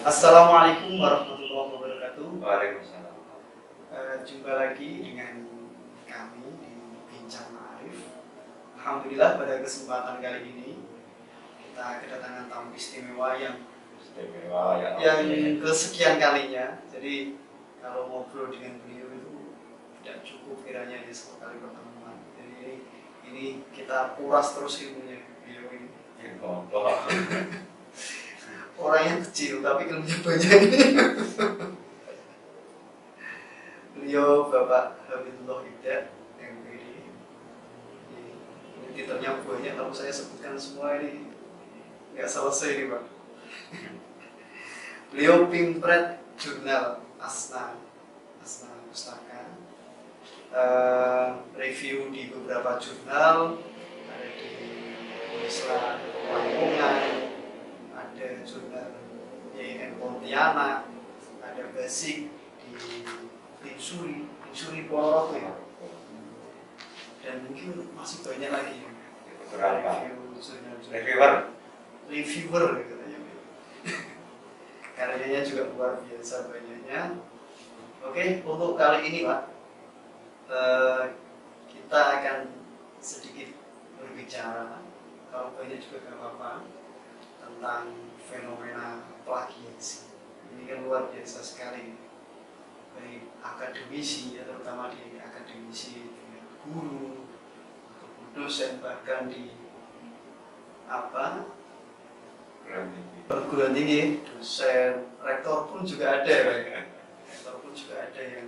Assalamualaikum warahmatullahi wabarakatuh. Waalaikumsalam. Jumpa lagi dengan kami di Bincang Ma'arif. Alhamdulillah pada kesempatan kali ini kita kedatangan tamu istimewa yang kesekian kalinya. Jadi kalau ngobrol dengan beliau itu tidak cukup kiranya hanya sekali pertemuan. Jadi ini kita kuras terus ilmunya beliau ini. Orangnya kecil tapi ilmunya banyak. Beliau Bapak Habibullah Hidayat MPD. Ini titelnya banyak, kalau saya sebutkan semua ini nggak selesai nih Pak. Beliau Pimpret Jurnal Asna Pustaka, review di beberapa jurnal, ada di Islam Lingkungan, ada jurnal YN Pontianak, ada basic di Insuri Ponorogo ya, dan mungkin masih banyak lagi ya. Reviewer katanya. Karyanya juga luar biasa banyaknya. Oke, untuk kali ini Pak, kita akan sedikit berbicara, kalau banyak juga gak apa-apa, tentang fenomena plagiasi. Ini kan luar biasa sekali, baik akademisi ya, terutama di akademisi, guru ataupun dosen, bahkan di perguruan tinggi, dosen, rektor pun juga ada, yang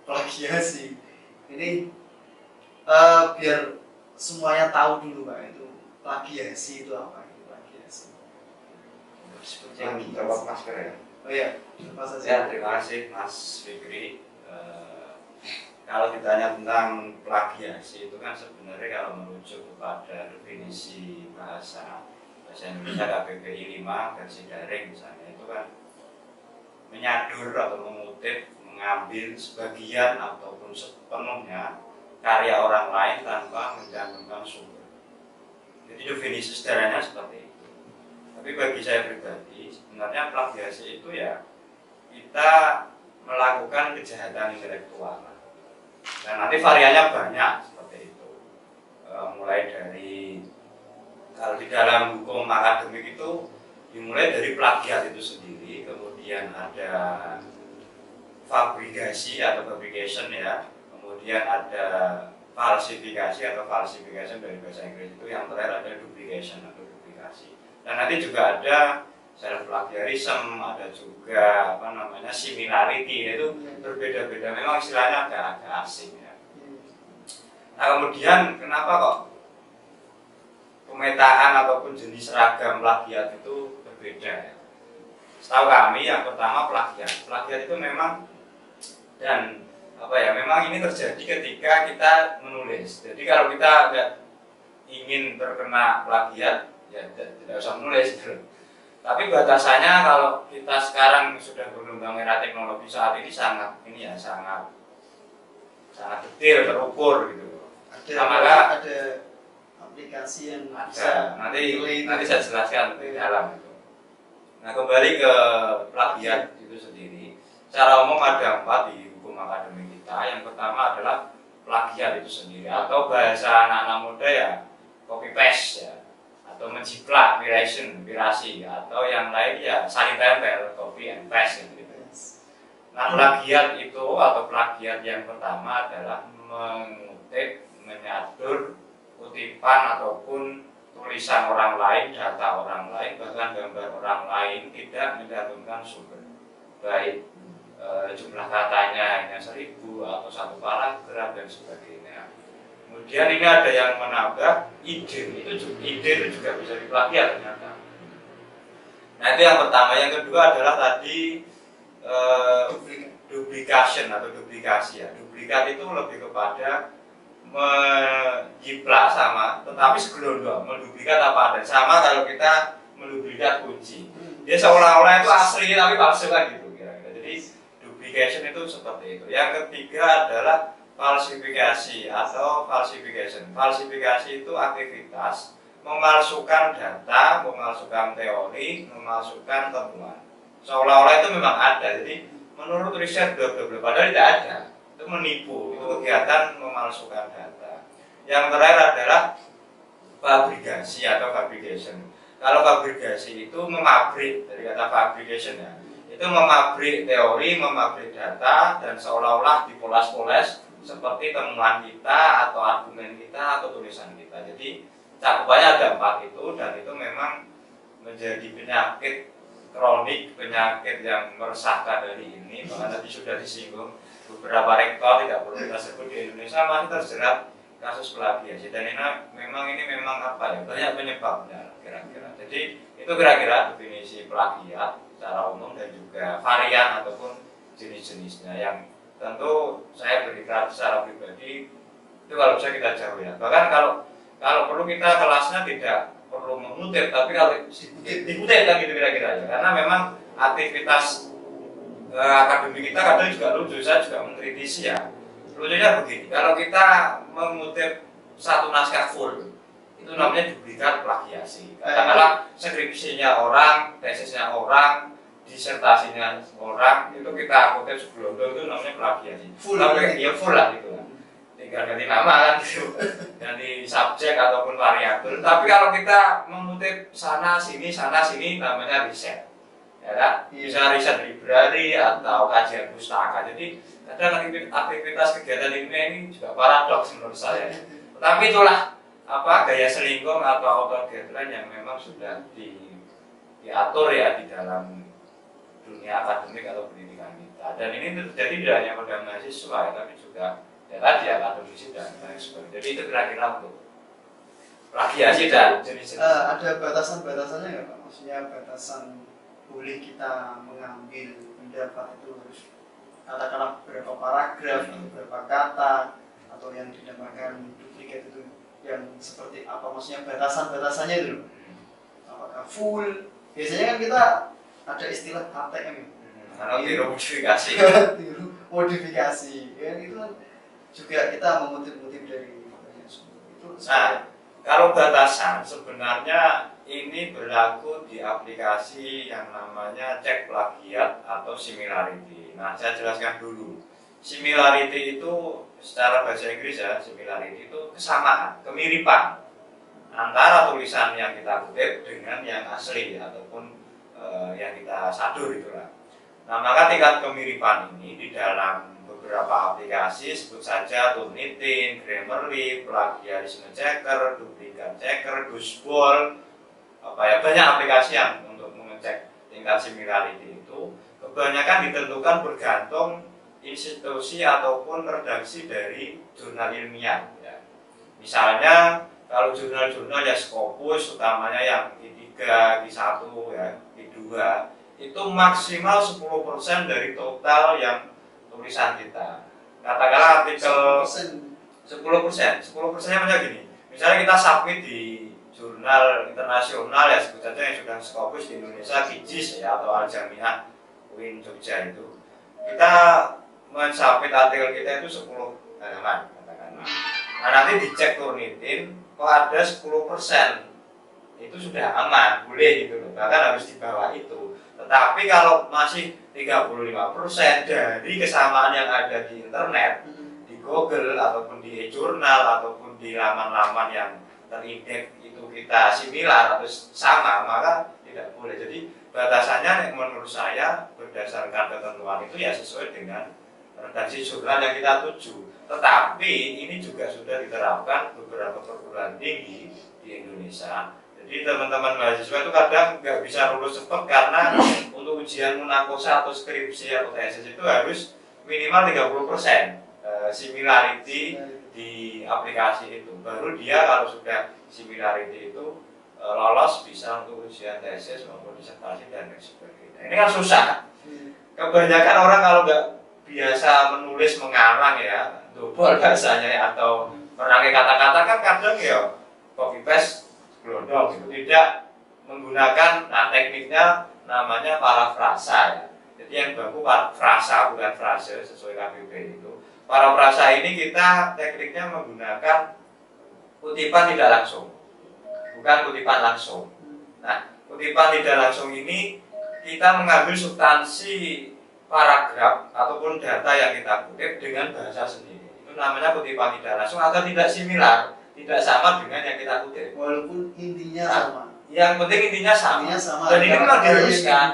plagiasi. Ini biar semuanya tahu dulu Pak, itu plagiasi itu apa? Yang jawab masker ya. Oh iya, apa saja? Ya, terima kasih Mas Fikri. Kalau ditanya tentang plagiasi itu kan sebenarnya kalau merujuk kepada definisi bahasa Indonesia KBBI 5 versi daring misalnya, itu kan menyadur atau mengutip, mengambil sebagian ataupun sepenuhnya karya orang lain tanpa mencantumkan sumber. Jadi definisi sederhananya seperti itu. Tapi bagi saya pribadi, sebenarnya plagiasi itu ya kita melakukan kejahatan intelektual. Dan nanti variannya banyak seperti itu. Mulai dari, kalau di dalam hukum akademik itu dimulai dari plagiat itu sendiri, kemudian ada fabrikasi atau fabrication ya, kemudian ada falsifikasi atau falsification dari bahasa Inggris itu, yang terakhir ada duplication atau duplikasi. Dan nanti juga ada self plagiarism, ada juga similarity, itu berbeda-beda, memang istilahnya agak asing ya. Nah kemudian kenapa kok pemetaan ataupun jenis ragam plagiat itu berbeda ya? Setahu kami yang pertama plagiat itu memang, dan memang ini terjadi ketika kita menulis. Jadi kalau kita ingin terkena plagiat ya tidak usah menulis gitu. Tapi batasannya kalau kita sekarang sudah berkembang era teknologi saat ini sangat detail, terukur gitu. Ada aplikasi yang ada, nanti saya jelaskan di dalam itu. Nah kembali ke plagiat itu sendiri, secara umum ada 4 di hukum akademik kita. Yang pertama adalah plagiat itu sendiri, atau bahasa anak-anak muda ya copy paste ya, atau menjiplak, mirasi, atau yang lain ya saling tempel, copy and paste gitu. Nah plagiat itu atau plagiat yang pertama adalah mengutip, menyadur kutipan ataupun tulisan orang lain, data orang lain, bahkan gambar orang lain, tidak mencantumkan sumber, baik jumlah katanya hanya 1000 atau 1 paragraf dan sebagainya. Kemudian ini ada yang menambah ide itu juga bisa diplagiat ternyata. Nah itu yang pertama. Yang kedua adalah tadi duplication atau duplikasi ya. Duplikat itu lebih kepada menjiplak sama, tetapi segelondong. Menduplikat apa ada, sama kalau kita menduplikat kunci. Dia seolah-olah itu asli tapi palsu kan gitu kira-kira. Jadi duplication itu seperti itu. Yang ketiga adalah falsifikasi atau falsification. Falsifikasi itu aktivitas memalsukan data, memalsukan teori, memalsukan temuan. seolah-olah itu memang ada. Jadi menurut riset padahal tidak ada. Itu menipu, itu kegiatan memalsukan data. Yang terakhir adalah fabrikasi atau fabrication. Kalau fabrikasi itu memabrik, dari kata fabrication ya, itu memabrik teori, memabrik data, dan seolah-olah dipoles-poles seperti temuan kita atau argumen kita atau tulisan kita. Jadi cakupannya ada 4 itu, dan itu memang menjadi penyakit kronik, penyakit yang meresahkan dari ini. Bahkan tadi sudah disinggung, beberapa rektor, tidak perlu kita sebut, di Indonesia masih terjerat kasus plagiasi, dan ini memang apa ya, banyak penyebabnya kira-kira. Jadi itu kira-kira definisi plagiat secara umum dan juga varian ataupun jenis-jenisnya yang tentu saya berikan secara pribadi itu kalau bisa kita jauh ya. Bahkan kalau perlu kita kelasnya tidak perlu mengutip, tapi kalau dikutip kan gitu kira-kira ya, karena memang aktivitas akademik kita kadang juga lucu. Saya juga mengkritisi ya. Lucunya begini, kalau kita mengutip satu naskah full, itu namanya duplikat plagiasi. Katakanlah skripsinya orang, tesisnya orang, disertasinya orang, itu kita kutip sebelum itu namanya plagiasi. Full, tapi ya full lah gitu kan. Tinggal ganti nama kan gitu, ganti subjek ataupun variabel. Tapi kalau kita mengutip sana sini namanya riset. Ya kan? Bisa riset library atau kajian pustaka. Jadi kadang aktivitas kegiatan ini juga paradoks menurut saya. Tapi itulah apa gaya selingkuh atau auto guideline yang memang sudah diatur ya di dalam dunia akademik atau pendidikan kita. Dan ini terjadi tidak hanya pada mahasiswa ya, tapi juga ya tadi akademisi dan lain sebagainya. Jadi itu kira-kira untuk plagiasi dan jenis-jenis. Ada batasan-batasannya nggak Pak? Maksudnya batasan boleh kita mengambil pendapat itu harus katakanlah berapa paragraf atau berapa kata, atau yang dinamakan duplikat itu yang seperti apa, maksudnya batasan-batasannya itu loh. Apakah full? Biasanya kan kita ada istilah HTM Kalau tiru modifikasi tiru modifikasi ya, itu kan juga kita mengutip-utip dari itu. Nah, kalau batasan sebenarnya ini berlaku di aplikasi yang namanya cek plagiat atau similarity. Nah, saya jelaskan dulu. Similarity itu secara bahasa Inggris ya, similarity itu kesamaan, kemiripan antara tulisan yang kita kutip dengan yang asli ataupun yang kita sadur itulah. Nah, maka tingkat kemiripan ini di dalam beberapa aplikasi, sebut saja Turnitin, Grammarly, Plagiarism Checker, Duplikat Checker, Dusbol, banyak aplikasi yang untuk mengecek tingkat similarity itu kebanyakan ditentukan bergantung institusi ataupun redaksi dari jurnal ilmiah ya. Misalnya kalau jurnal-jurnal ya Scopus utamanya yang I3, I1 ya, I2 itu maksimal 10% dari total yang tulisan kita. Katakanlah artikel 10%. 10%-nya macam gini. Misalnya kita submit di jurnal internasional ya, sebut saja yang sudah Scopus di Indonesia, GIJIS ya, atau Al-Jamiah UIN Jogja itu. Kita men-submit artikel kita itu 10 halaman katakanlah. Nah, nanti dicek Turnitin kok ada 10%. Itu sudah aman, boleh gitu loh. Bahkan harus di bawah itu. Tetapi kalau masih 35% dari kesamaan yang ada di internet, di Google ataupun di e-jurnal ataupun di laman-laman yang terindeks itu kita similar atau sama, maka tidak boleh. Jadi batasannya menurut saya berdasarkan ketentuan itu ya sesuai dengan redaksi jurnal yang kita tuju. Tetapi ini juga sudah diterapkan beberapa perguruan tinggi di Indonesia. Jadi teman-teman mahasiswa itu kadang nggak bisa lulus cepat karena untuk ujian munakosa atau skripsi atau tesis itu harus minimal 30% similarity di aplikasi itu. Baru dia kalau sudah similarity itu lolos bisa untuk ujian tesis maupun disertasi dan lain sebagainya. Ini kan susah. Kebanyakan orang kalau nggak biasa menulis mengarang ya, double bahasanya ya, atau merangkai kata-kata kan kadang ya copy paste glodok gitu, tidak menggunakan, nah tekniknya namanya parafrasa ya. Jadi yang baku frasa bukan frase sesuai KBBI itu. Parafrasa ini kita tekniknya menggunakan kutipan tidak langsung, bukan kutipan langsung. Nah, kutipan tidak langsung ini kita mengambil substansi paragraf ataupun data yang kita kutip dengan bahasa sendiri. Itu namanya kutipan tidak langsung atau tidak similar, tidak sama dengan yang kita kutip. Walaupun intinya sama. Yang penting intinya sama. Intinya sama. Dan ini memang diharuskan.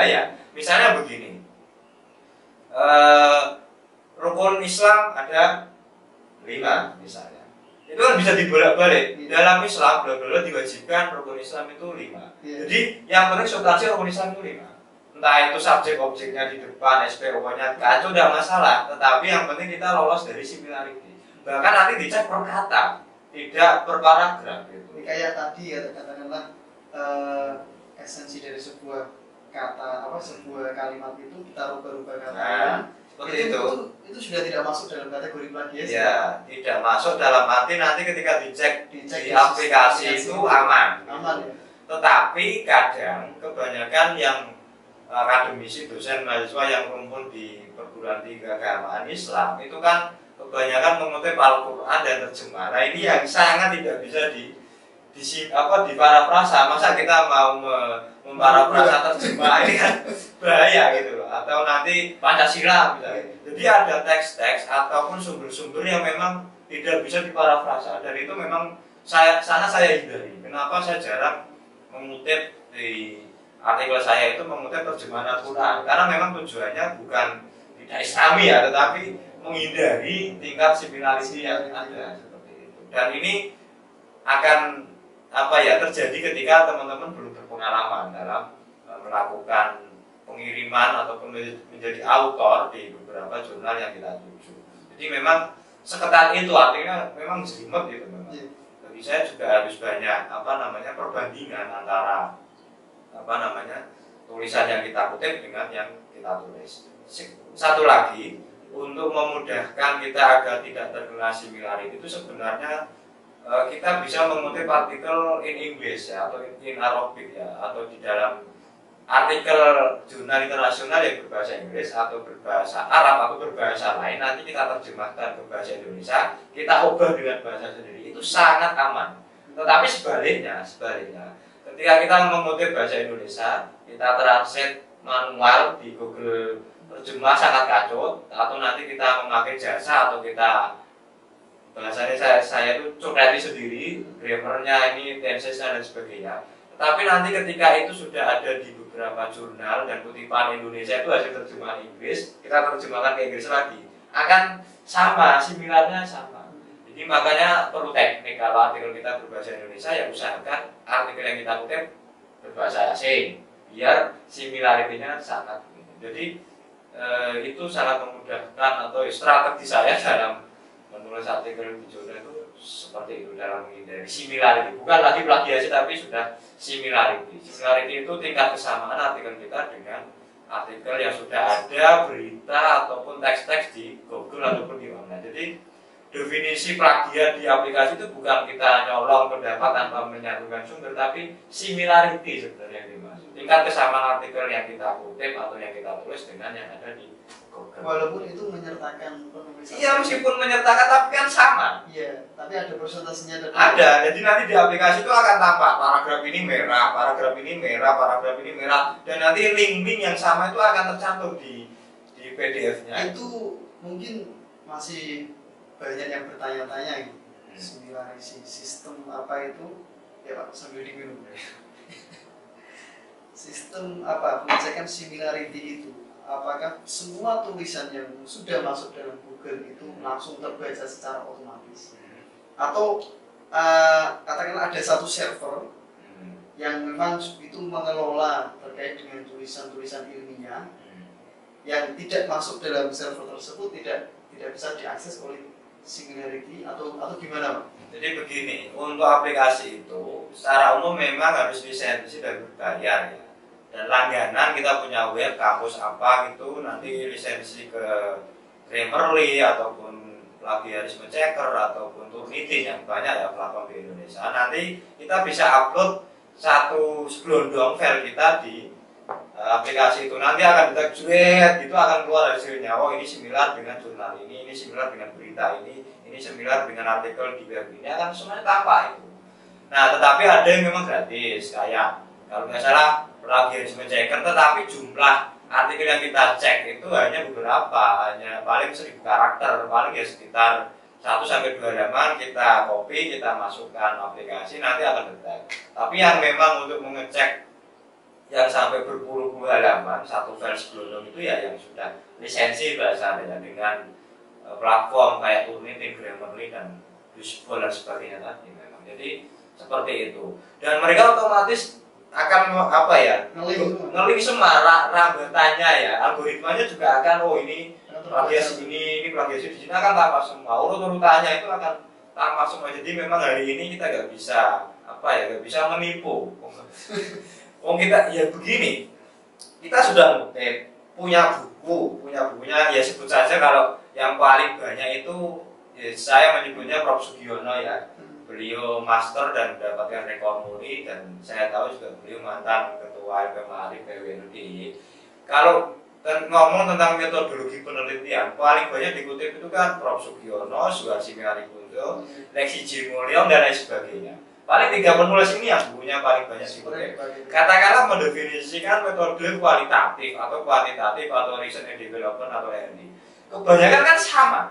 Ya. Misalnya begini, rukun Islam ada 5 misalnya. Itu kan bisa dibolak-balik. Dalam Islam bla-bla diwajibkan rukun Islam itu 5. Jadi yang penting substansi rukun Islam itu 5. Entah itu subjek objeknya di depan, SPO-nya kacau udah masalah. Tetapi yang penting kita lolos dari similarity. Bahkan nanti dicek per kata, tidak per paragraf gitu. Ini kayak tadi ya, katakanlah esensi dari sebuah kata sebuah kalimat itu kita rubah-rubah katanya. Seperti itu sudah tidak masuk dalam kategori plagiasi. Ya, tidak masuk dalam arti nanti ketika dicek di aplikasi itu aman. Aman ya. Tetapi kadang kebanyakan yang akademisi, dosen, mahasiswa yang kumpul di perguruan tinggi keagamaan Islam itu kan kebanyakan mengutip Al-Quran dan terjemah. Nah ini yang sangat tidak bisa diparafrasa. Masa kita mau memparafrasa terjemah ini kan bahaya gitu loh. Atau nanti Pancasila misalnya. Jadi ada teks-teks ataupun sumber-sumber yang memang tidak bisa diparafrasa. Dan itu memang saya hindari. Kenapa saya jarang mengutip di artikel saya itu mengutip terjemahan Al-Quran? Karena memang tujuannya bukan tidak Islami ya, tetapi menghindari tingkat similarity yang ada seperti itu. Dan ini akan terjadi ketika teman-teman belum berpengalaman dalam melakukan pengiriman ataupun menjadi autor di beberapa jurnal yang kita tuju. Jadi memang seketat itu, artinya memang jelimet gitu memang. Bagi saya juga harus banyak perbandingan antara tulisan yang kita kutip dengan yang kita tulis. Satu lagi, untuk memudahkan kita agar tidak terkena similarity itu sebenarnya kita bisa mengutip artikel in English ya, atau in Arabic ya, atau di dalam artikel jurnal internasional yang berbahasa Inggris atau berbahasa Arab atau berbahasa lain, nanti kita terjemahkan ke bahasa Indonesia, kita ubah dengan bahasa sendiri, itu sangat aman. Tetapi sebaliknya, ketika kita mengutip bahasa Indonesia, kita translate manual di Google terjemah sangat kacau, atau nanti kita memakai jasa atau kita bahasanya saya itu coklati sendiri, grammarnya ini tensesnya dan sebagainya. Tetapi nanti ketika itu sudah ada di beberapa jurnal dan kutipan Indonesia itu hasil terjemahan Inggris, kita terjemahkan ke Inggris lagi, akan sama, similarnya sama. Jadi makanya perlu teknik kalau artikel kita berbahasa Indonesia, ya usahakan artikel yang kita kutip berbahasa asing, biar similarity-nya sangat. Jadi itu sangat memudahkan atau strategi saya dalam menulis artikel di jurnal itu seperti itu, dalam menghindari similarity, bukan lagi plagiasi tapi sudah similarity. Similarity itu tingkat kesamaan artikel kita dengan artikel yang sudah ada berita ataupun teks-teks di Google ataupun di mana. Jadi definisi plagiat di aplikasi itu bukan kita nyolong pendapat tanpa menyatukan sumber, tapi similarity sebenarnya yang dimaksud. Tingkat kesamaan artikel yang kita kutip atau yang kita tulis dengan yang ada di Google. Walaupun itu menyertakan penulisan. Iya, meskipun menyertakan tapi kan sama. Iya, tapi ada persentasenya. Ada, jadi nanti di aplikasi itu akan tampak paragraf ini merah, paragraf ini merah, paragraf ini merah, dan nanti link-link yang sama itu akan tercantum di PDF-nya. Itu mungkin masih banyak yang bertanya-tanya gitu. Similarity sistem apa itu? Ya Pak, sambil diminum. Sistem pengecekan similarity itu? Apakah semua tulisan yang sudah masuk dalam Google itu langsung terbaca secara otomatis? Atau katakanlah ada satu server yang memang itu mengelola terkait dengan tulisan-tulisan ilmiah yang tidak masuk dalam server tersebut tidak bisa diakses oleh similarity atau gimana Pak? Jadi begini, untuk aplikasi itu secara umum memang harus lisensi dan berbayar ya. Dan langganan kita punya web kampus apa gitu, nanti lisensi ke Grammarly ataupun plagiarisme checker ataupun Turnitin yang banyak ya platform di Indonesia. Nanti kita bisa upload satu segelondong file kita di aplikasi itu, nanti akan kita juet, itu akan keluar hasilnya. Oh ini similar dengan jurnal ini similar dengan berita ini similar dengan artikel di web ini, akan semuanya tampak itu. Nah tetapi ada yang memang gratis, kayak kalau nggak salah plagiarisme checker, tetapi jumlah artikel yang kita cek itu hanya beberapa, hanya paling 1000 karakter, paling ya sekitar 1-2 halaman kita copy, kita masukkan aplikasi, nanti akan detect. Tapi yang memang untuk mengecek yang sampai berpuluh-puluh halaman, satu file sebelum itu ya yang sudah lisensi bahasanya dengan platform kayak Turnitin, Grammarly dan Useful dan sebagainya tadi memang. Jadi seperti itu. Dan mereka otomatis akan apa ya, ngeling semua rambatannya ya, algoritmanya juga akan ini plagiasi ini plagiasi di sini akan tampak semua, urut-urutannya itu akan tampak semua. Jadi memang hari ini kita nggak bisa apa ya, nggak bisa menipu. Kita ya begini, kita sudah punya bukunya ya, sebut saja kalau yang paling banyak itu ya, saya menyebutnya Prof. Sugiono ya. Beliau master dan mendapatkan rekor muri, dan saya tahu juga beliau mantan ketua LPMARI PWNUD. Kalau ngomong tentang metodologi penelitian, paling banyak dikutip itu kan Prof. Sugiono, Suharsi Menarikunto, Lexi J. Mulyom dan lain sebagainya. Paling 3 penulis ini yang bukunya paling banyak dikutip. Katakanlah mendefinisikan metode kualitatif atau kuantitatif atau research and development atau R&D. Kebanyakan kan sama.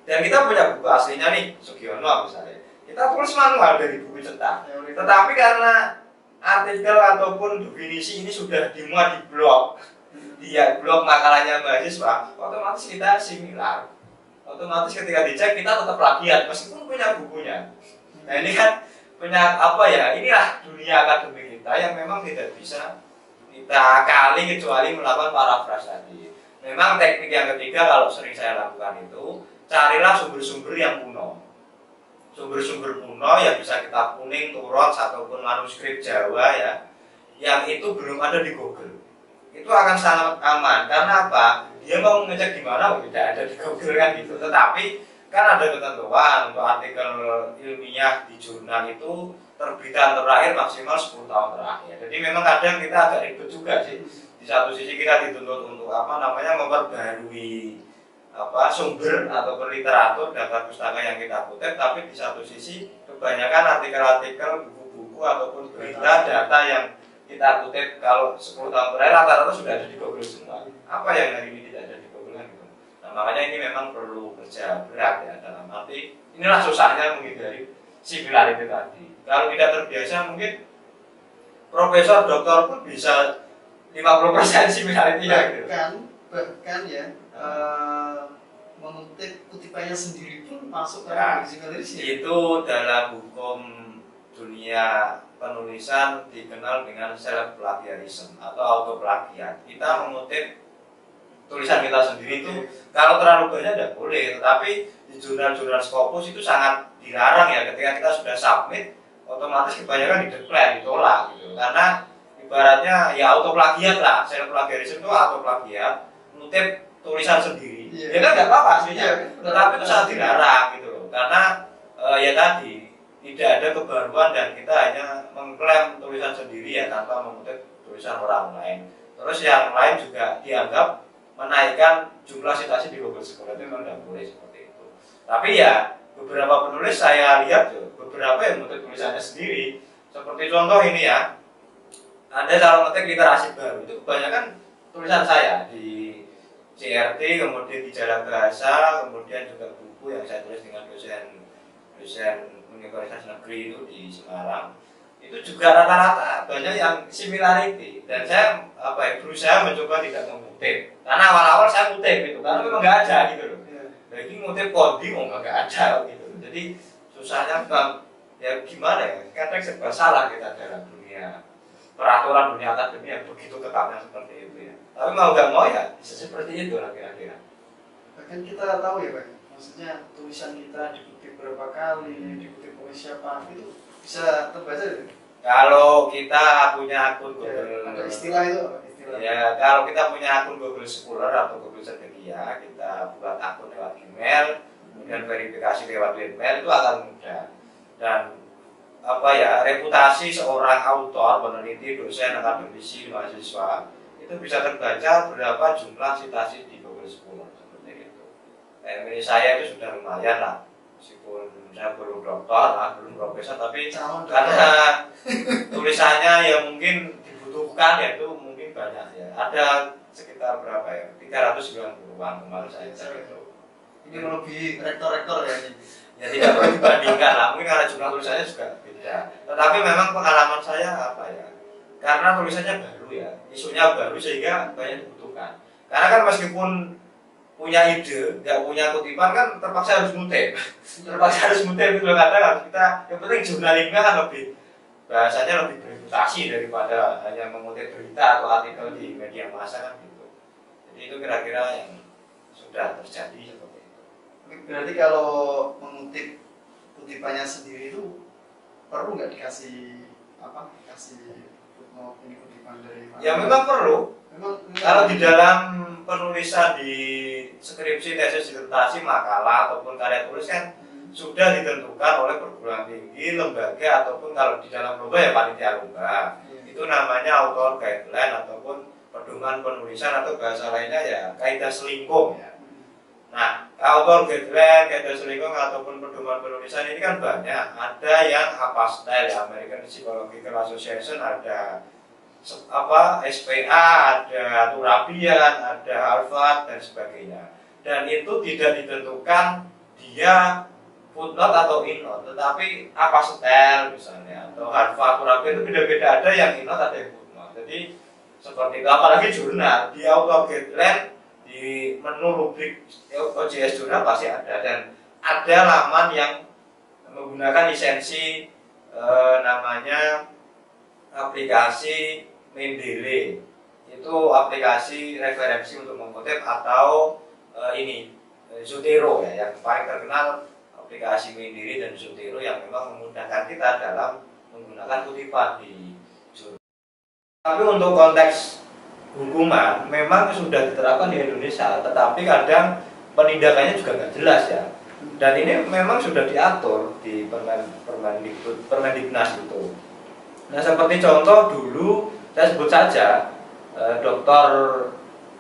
Dan kita punya buku aslinya nih, Sugiono misalnya. Kita tulis manual dari buku cetak. Tetapi karena artikel ataupun definisi ini sudah dimuat di blog, blog makalahnya mahasiswa, otomatis kita similar. Otomatis ketika dicek kita tetap plagiat meskipun punya bukunya. Nah ini kan punya apa ya? Inilah dunia akademik kita yang memang tidak bisa kita kali kecuali melakukan parafras tadi. Memang teknik yang ketiga kalau sering saya lakukan itu, carilah sumber-sumber yang kuno. Sumber-sumber kuno yang bisa kita kuning, turut ataupun manuskrip Jawa ya, yang itu belum ada di Google. Itu akan sangat aman. Karena apa? Dia mau ngecek di mana, tidak ada di Google kan gitu. Tetapi kan ada ketentuan untuk artikel ilmiah di jurnal itu terbitan terakhir maksimal 10 tahun terakhir. Jadi memang kadang kita agak ribet juga sih. Di satu sisi kita dituntut untuk memperbarui sumber atau literatur daftar pustaka yang kita kutip, tapi di satu sisi kebanyakan artikel-artikel, buku-buku ataupun berita data yang kita kutip kalau 10 tahun terakhir rata-rata sudah ada di Google semua. Apa yang hari ini tidak ada di Google kan gitu. Nah makanya ini memang perlu kerja berat ya, dalam arti inilah susahnya menghindari similarity tadi. Kalau tidak terbiasa mungkin profesor, doktor pun bisa 50% similarity ya gitu. Bahkan ya mengutip kutipannya sendiri pun masuk ke similarity. Itu dalam hukum dunia penulisan dikenal dengan self plagiarism atau auto plagiat. Kita mengutip tulisan kita sendiri itu kalau terlalu banyak tidak boleh, tetapi di jurnal-jurnal Scopus itu sangat dilarang ya. Ketika kita sudah submit, otomatis kebanyakan dideklar, ditolak gitu. Karena ibaratnya ya auto plagiat lah, self plagiarism itu auto plagiat, mengutip tulisan sendiri. Ya kan nggak apa-apa aslinya, tetapi itu sangat dilarang gitu loh. Karena ya tadi tidak ada kebaruan dan kita hanya mengklaim tulisan sendiri ya tanpa mengutip tulisan orang lain. Terus yang lain juga dianggap menaikkan jumlah citasi di Google Scholar, itu memang tidak boleh seperti itu. Tapi ya beberapa penulis saya lihat beberapa yang mengutip tulisannya sendiri. Seperti contoh ini ya, Anda kalau ngetik literasi baru itu kebanyakan tulisan saya di CRT, kemudian di Jalan Bahasa, kemudian juga buku yang saya tulis dengan dosen Universitas Negeri itu di Semarang. Itu juga rata-rata banyak yang similarity, dan saya berusaha mencoba tidak mengutip. Karena awal-awal saya ngutip itu karena memang nggak ada gitu loh. Jadi ngutip coding nggak ada gitu. Jadi susahnya ya gimana ya? Kadang serba salah kita dalam dunia peraturan dunia akademik yang begitu ketatnya seperti itu ya. Tapi mau nggak mau ya bisa seperti itu lah kira-kira. Bahkan kita tahu ya Pak, maksudnya tulisan kita dikutip berapa kali, dikutip oleh siapa, itu bisa terbaca gitu. Kalau kita punya akun Google, ada istilah itu apa? Istilah. Ya, kalau kita punya akun Google Scholar atau Google Certificate, kita buat akun lewat email, kemudian verifikasi lewat email, itu akan mudah. Dan reputasi seorang autor, peneliti, dosen, akademisi, mahasiswa itu bisa terbaca berapa jumlah citasi di Google Scholar seperti itu. Kayak saya itu sudah lumayan lah, meskipun saya belum doktor lah, belum profesor, tapi Calon karena tulisannya yang mungkin dibutuhkan yaitu mungkin banyak ya, ada sekitar berapa ya, 390-an kemarin saya cek itu. Ini melebihi rektor-rektor ya ini. Ya tidak perlu dibandingkan lah, mungkin karena jumlah tulisannya juga beda. Tetapi memang pengalaman saya apa ya, karena tulisannya baru ya, isunya baru sehingga banyak dibutuhkan. Karena kan meskipun punya ide, nggak punya kutipan kan terpaksa harus ngutip. Terpaksa harus ngutip itu kadang harus kita, yang penting jurnalnya kan lebih, bahasanya lebih bereputasi daripada hanya mengutip berita atau artikel di media massa kan gitu. Jadi itu kira-kira yang sudah terjadi seperti itu. Berarti kalau mengutip kutipannya sendiri itu perlu nggak dikasih apa? Kasih footnote ini kutipan dari mana? Ya memang perlu. Kalau di dalam penulisan di skripsi, tesis, disertasi, makalah ataupun karya tulis kan sudah ditentukan oleh perguruan tinggi, lembaga ataupun kalau di dalam lomba ya panitia lomba. Itu namanya author guideline ataupun pedoman penulisan atau bahasa lainnya ya kaidah selingkung ya. Nah, author guideline, kaidah selingkung ataupun pedoman penulisan ini kan banyak. Ada yang APASTEL, American Psychological Association, ada SPA, ada Turabian, ada Harvard dan sebagainya. Dan itu tidak ditentukan dia footnote atau innote, tetapi APASTEL misalnya atau Harvard, Turabian itu beda-beda, ada yang innote, ada yang footnote. Jadi seperti itu, apalagi jurnal di author guideline di menu rubrik OJS jurnal pasti ada, dan ada laman yang menggunakan lisensi namanya aplikasi Mendeley, itu aplikasi referensi untuk mengutip, atau Zotero ya, yang paling terkenal aplikasi Mendeley dan Zotero yang memang memudahkan kita dalam menggunakan kutipan di jurnal. Tapi untuk konteks hukuman memang sudah diterapkan di Indonesia, tetapi kadang penindakannya juga nggak jelas ya. Dan ini memang sudah diatur di Permendiknas itu. Nah seperti contoh dulu saya sebut saja dokter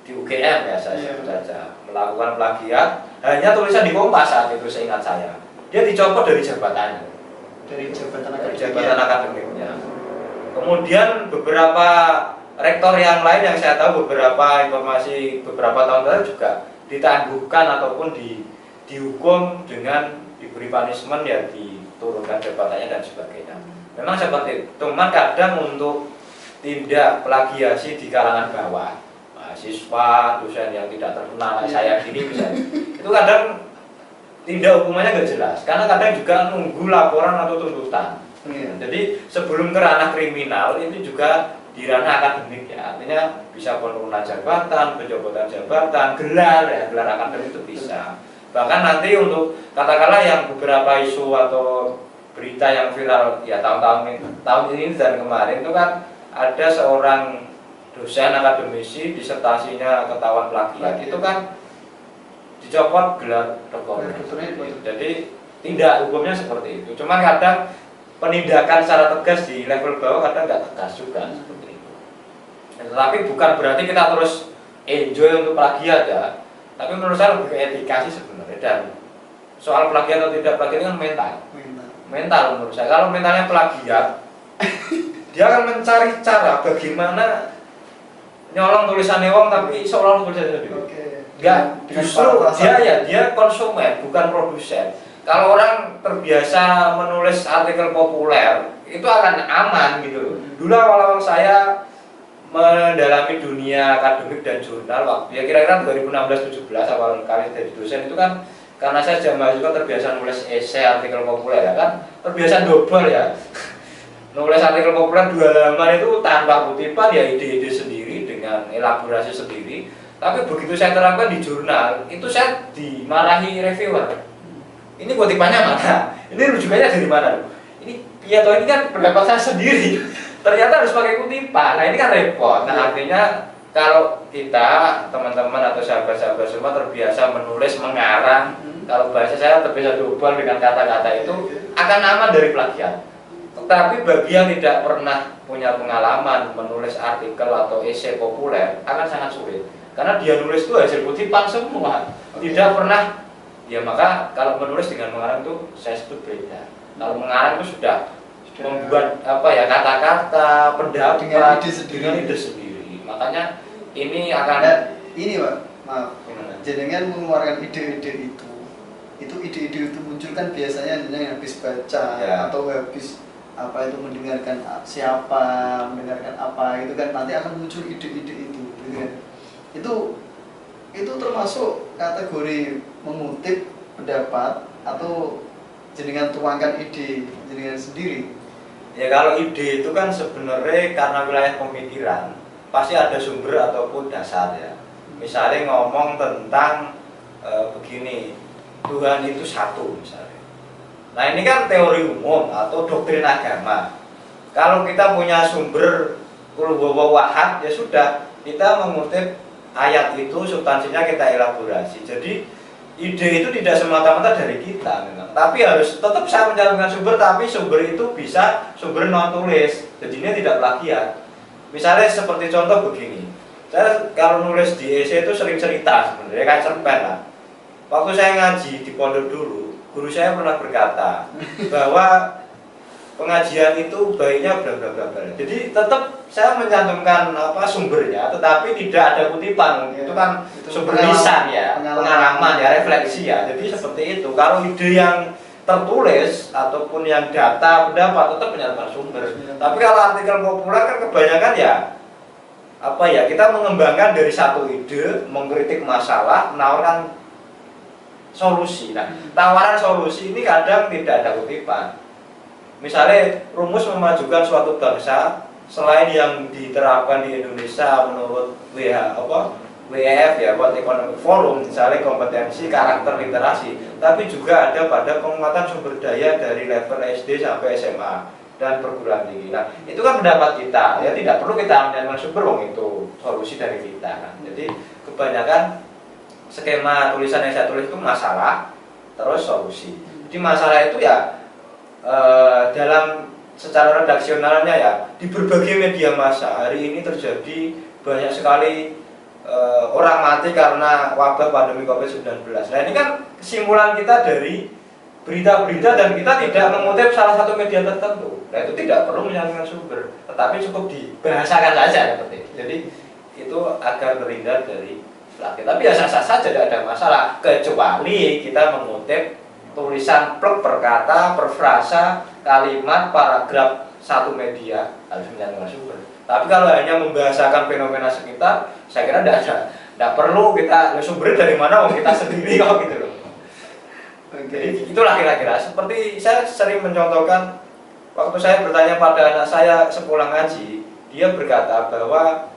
di UGM ya, saya sebut saja melakukan plagiat, hanya tulisan di Kompas saat itu seingat saya, dia dicopot dari jabatannya, dari jabatan akademiknya. Kemudian beberapa rektor yang lain yang saya tahu beberapa informasi beberapa tahun lalu juga ditangguhkan ataupun dihukum dengan diberi punishment ya, diturunkan jabatannya dan sebagainya. Memang seperti itu. Cuman kadang untuk tindak plagiasi di kalangan bawah, mahasiswa, dosen yang tidak terkenal saya gini misalnya, itu kadang tindak hukumannya nggak jelas, karena kadang juga nunggu laporan atau tuntutan. Jadi sebelum ke ranah kriminal itu juga di ranah akademik ya, artinya bisa penurunan jabatan, pencopotan jabatan, gelar ya, gelar akademik itu bisa. Bahkan nanti untuk katakanlah yang beberapa isu atau berita yang viral ya tahun ini dan kemarin itu kan ada seorang dosen akademisi disertasinya ketahuan plagiat, itu kan dicopot gelar doktor. Jadi tindak hukumnya seperti itu. Cuman kadang penindakan secara tegas di level bawah kadang nggak tegas juga seperti itu. Tetapi bukan berarti kita terus enjoy untuk plagiat ya. Tapi menurut saya lebih ke etika sih sebenarnya. Dan soal plagiat atau tidak plagiat kan mental menurut saya. Kalau mentalnya plagiat, dia akan mencari cara bagaimana nyolong tulisannya wong tapi seolah-olah tulisannya sendiri. Enggak, justru dia konsumen bukan produsen. Kalau orang terbiasa menulis artikel populer itu akan aman gitu loh. Dulu awal-awal saya mendalami dunia akademik dan jurnal waktu ya kira-kira 2016-17 awal kali jadi dosen itu kan, karena saya sudah mahasiswa terbiasa nulis esai artikel populer ya kan, terbiasa double ya. Nulis artikel populer 2 halaman itu tanpa kutipan ya, ide-ide sendiri dengan elaborasi sendiri. Tapi begitu saya terapkan di jurnal, itu saya dimarahi reviewer. Ini kutipannya mana? Ini rujukannya dari mana? Ini ya toh ini kan pendapat saya sendiri. Ternyata harus pakai kutipan. Nah ini kan repot. Nah artinya kalau kita teman-teman atau sahabat-sahabat semua terbiasa menulis mengarang, kalau bahasa saya terbiasa double dengan kata-kata itu akan aman dari plagiat. Tetapi bagi yang tidak pernah punya pengalaman menulis artikel atau esai populer akan sangat sulit. Karena dia nulis itu hasil kutipan semua, tidak pernah Ya maka kalau menulis dengan mengarang itu saya sebut beda. Kalau mengarang itu sudah membuat apa ya, kata-kata, pendapat dengan ide sendiri. Makanya ini akan ini Pak, maaf. Jenengan mengeluarkan ide-ide itu ide-ide itu muncul kan biasanya yang habis baca ya, atau habis apa itu mendengarkan siapa, mendengarkan apa itu kan nanti akan muncul ide-ide itu, gitu kan? Itu termasuk kategori mengutip pendapat atau jenengan tuangkan ide jenengan sendiri? Ya kalau ide itu kan sebenarnya karena wilayah pemikiran pasti ada sumber ataupun dasar ya. Misalnya ngomong tentang begini, Tuhan itu satu misalnya. Nah ini kan teori umum atau doktrin agama. Kalau kita punya sumber Qul huwallahu ahad ya sudah, kita mengutip ayat itu, substansinya kita elaborasi. Jadi ide itu tidak semata-mata dari kita memang, tapi harus tetap saya mencantumkan sumber, tapi sumber itu bisa sumber non tulis, jadi ini tidak plagiat. Misalnya seperti contoh begini, saya kalau nulis di essay itu sering cerita sebenarnya, kayak cerpen lah. Waktu saya ngaji di pondok dulu, guru saya pernah berkata bahwa pengajian itu baiknya bla bla bla bla. Jadi tetap saya mencantumkan apa sumbernya, tetapi tidak ada kutipan. Itu kan sumber lisan ya, pengalaman ya, refleksi ya. Jadi seperti itu. Kalau ide yang tertulis ataupun yang data pendapat tetap mencantumkan sumber. Tapi kalau artikel populer kan kebanyakan ya apa ya, kita mengembangkan dari satu ide, mengkritik masalah, menawarkan solusi. Nah, tawaran solusi ini kadang tidak ada kutipan. Misalnya rumus memajukan suatu bangsa selain yang diterapkan di Indonesia menurut WEF ya, World Economic Forum, misalnya kompetensi karakter literasi, tapi juga ada pada penguatan sumber daya dari level SD sampai SMA dan perguruan tinggi. Nah itu kan pendapat kita ya, tidak perlu kita menyanyikan sumber, itu solusi dari kita kan. Jadi kebanyakan skema tulisan yang saya tulis itu masalah terus solusi. Jadi masalah itu ya dalam secara redaksionalnya ya, di berbagai media massa hari ini terjadi banyak sekali orang mati karena wabah pandemi COVID-19. Nah ini kan kesimpulan kita dari berita-berita dan kita tidak mengutip salah satu media tertentu. Nah itu tidak perlu menyanyikan sumber, tetapi cukup dibahasakan saja seperti itu. Jadi itu agar terhindar dari plagiat. Tapi ya sah-sah saja, tidak ada masalah, kecuali kita mengutip tulisan plek per kata, per frasa, kalimat, paragraf satu media harus menyanyikan sumber. Tapi kalau hanya membahasakan fenomena sekitar, saya kira tidak perlu kita sumbernya dari mana, kita sendiri kok gitu loh. Jadi itulah kira-kira. Seperti saya sering mencontohkan, waktu saya bertanya pada anak saya sepulang ngaji, dia berkata bahwa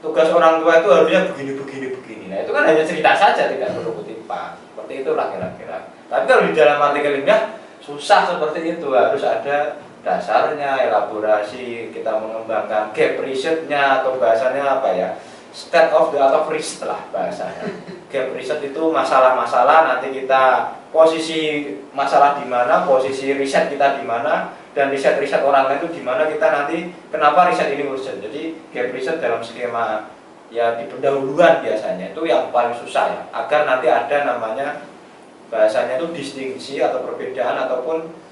tugas orang tua itu harusnya begini. Nah itu kan hanya cerita saja, tidak perlu kutipan. Seperti itulah kira-kira. Tapi kalau di dalam artikel ilmiah susah seperti itu, harus ada dasarnya, elaborasi, kita mengembangkan gap research-nya atau bahasanya apa ya, state of the art of research lah bahasanya. Gap research itu masalah-masalah, nanti kita posisi masalah di mana, posisi riset kita di mana, dan riset-riset orang lain itu di mana, kita nanti kenapa riset ini urgent. Jadi gap research dalam skema ya di pendahuluan biasanya itu yang paling susah ya, agar nanti ada namanya bahasanya itu distingsi atau perbedaan ataupun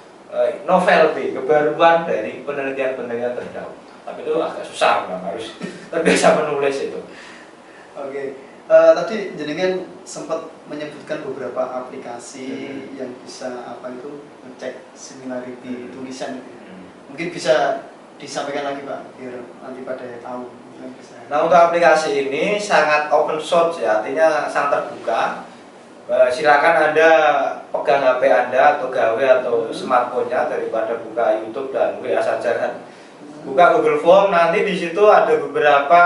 novelty, kebaruan dari penelitian-penelitian terdahulu. Tapi itu agak susah, memang harus terbiasa menulis itu. Oke, tadi jenengan sempat menyebutkan beberapa aplikasi yang bisa apa itu ngecek similarity tulisan. Mungkin bisa disampaikan lagi Pak, biar nanti pada tahu. Nah untuk aplikasi ini sangat open source ya, artinya sangat terbuka. Silakan Anda pegang HP Anda atau gawe atau smartphone-nya daripada buka YouTube dan WA saja kan. Buka Google Form, nanti di situ ada beberapa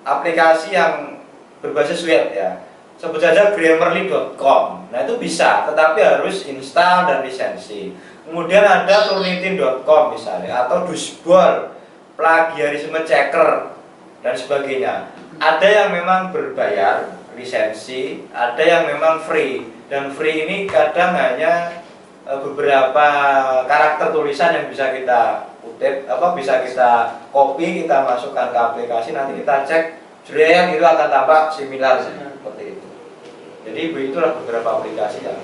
aplikasi yang berbasis web ya. Sebut saja grammarly.com. Nah itu bisa, tetapi harus install dan lisensi. Kemudian ada turnitin.com misalnya, atau Dusbol, plagiarisme checker dan sebagainya. Ada yang memang berbayar lisensi, ada yang memang free, dan free ini kadang hanya beberapa karakter tulisan yang bisa kita kutip, bisa kita copy, kita masukkan ke aplikasi, nanti kita cek, jreng itu akan tampak similar seperti itu. Jadi itulah beberapa aplikasi yang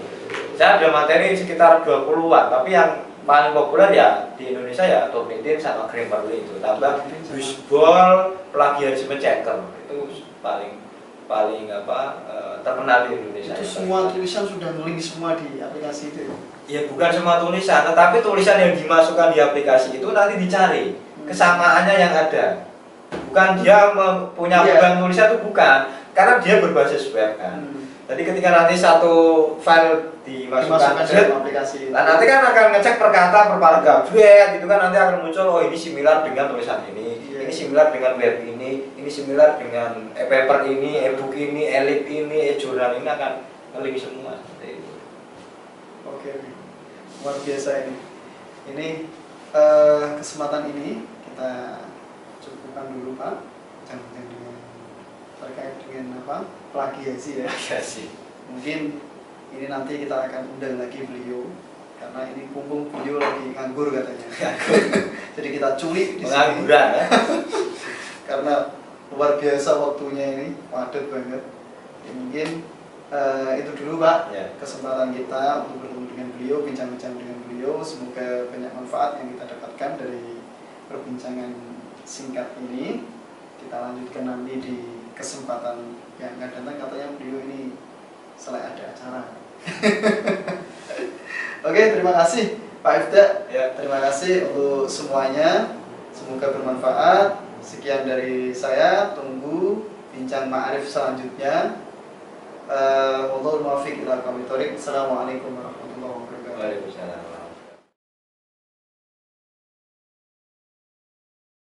saya ada materi sekitar 20-an, tapi yang paling populer ya di Indonesia ya Turnitin sama Grammarly itu, tambah Wishball, plagiarisme checker itu paling terkenal di Indonesia. Itu semua tulisan sudah ngeling semua di aplikasi itu. Ya bukan semua tulisan, tetapi tulisan yang dimasukkan di aplikasi itu nanti dicari kesamaannya yang ada. Bukan dia punya beban tulisan itu bukan, karena dia berbasis web kan. Jadi ketika nanti satu file dimasukkan dalam aplikasi, nah nanti kan akan ngecek per kata per paragraf, itu kan nanti akan muncul oh ini similar dengan tulisan ini similar dengan web ini similar dengan paper ini, e-book ini, e-lib ini, e-jurnal ini akan ngeling semua. Oke, luar biasa ini. Ini kesempatan ini kita cukupkan dulu Pak, jangan dengan terkait dengan apa plagiasi ya. Mungkin ini nanti kita akan undang lagi beliau karena ini mumpung beliau lagi nganggur katanya. Jadi kita culik di sini. Ya. Karena luar biasa waktunya ini, padat banget. Ya, mungkin itu dulu Pak kesempatan kita untuk bertemu dengan beliau, bincang-bincang dengan beliau. Semoga banyak manfaat yang kita dapatkan dari perbincangan singkat ini. Kita lanjutkan nanti di kesempatan yang akan datang, katanya beliau ini selain ada acara. Oke, terima kasih Pak Ifda. Terima kasih untuk semuanya. Semoga bermanfaat. Sekian dari saya. Tunggu bincang ma'arif selanjutnya. Wallahul muwaffiq ila aqwamit thoriq. Assalamualaikum warahmatullahi wabarakatuh. Waalaikumsalam.